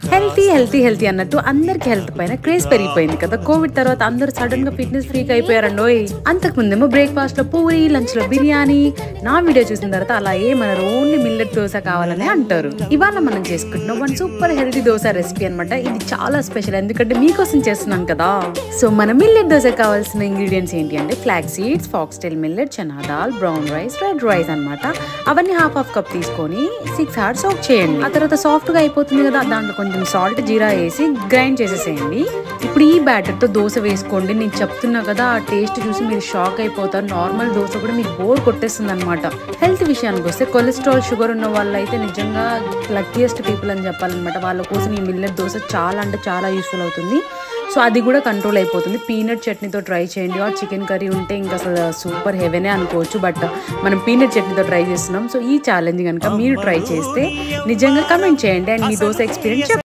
Healthy healthy healthy అన్నట్టు అందరికి health పైన క్రేజ్ పెరిగిపోయింది కదా. కోవిడ్ తర్వాత అందరూ సడన్ గా ఫిట్నెస్ ఫ్రీక్ అయిపోయారండోయ్. అంతకు ముందేమో బ్రేక్ఫాస్ట్ లో పూరి, లంచ్ లో బిర్యానీ. నా వీడియో చూసిన తర్వాత అలా ఏమన్నారు, ఓన్లీ మిల్లెట్ దోశ కావాలని అంటారు. ఇవాళ మనం చేసుకుంటున్నాం one super healthy dosa recipe అనమాట. ఇది చాలా స్పెషల్ ఎందుకంటే మీకోసం చేస్తున్నాను కదా. సో మన మిల్లెట్ దోశ కావాల్సిన ఇంగ్రీడియంట్స్ ఏంటి అంటే flax seeds, foxtail millet, chana dal, brown rice, red rice అనమాట. అవన్నీ హాఫ్ కప్ తీసుకొని 6 hours సోక్ చేయండి. ఆ తర్వాత సాఫ్ట్ గా అయిపోతుంది కదా, దాంట్లో కొంచెం సాల్ట్, జీరా వేసి గ్రైండ్ చేసేసేయండి. ఇప్పుడు ఈ బ్యాటర్ తో దోశ వేసుకోండి. నేను చెప్తున్నా కదా, ఆ టేస్ట్ చూసి మీరు షాక్ అయిపోతారు. నార్మల్ దోశ కూడా మీకు బోర్ కొట్టేస్తుంది అనమాట. హెల్త్ విషయానికి వస్తే కొలెస్ట్రాల్, షుగర్ ఉన్న వాళ్ళు అయితే నిజంగా లక్కీయెస్ట్ పీపుల్ అని చెప్పాలన్నమాట. వాళ్ళ కోసం ఈ మిల్లెట్ దోశ చాలా అంటే చాలా యూస్ఫుల్ అవుతుంది. సో అది కూడా కంట్రోల్ అయిపోతుంది. పీనట్ చట్నీతో ట్రై చేయండి. ఆ చికెన్ కర్రీ ఉంటే ఇంకా అసలు సూపర్ హెవెనే అనుకోవచ్చు. బట్ మనం పీనట్ చట్నీతో ట్రై చేస్తున్నాం. సో ఈ ఛాలెంజ్ కనుక మీరు ట్రై చేస్తే నిజంగా కమెంట్ చేయండి అండ్ మీ దోశ ఎక్స్పీరియన్స్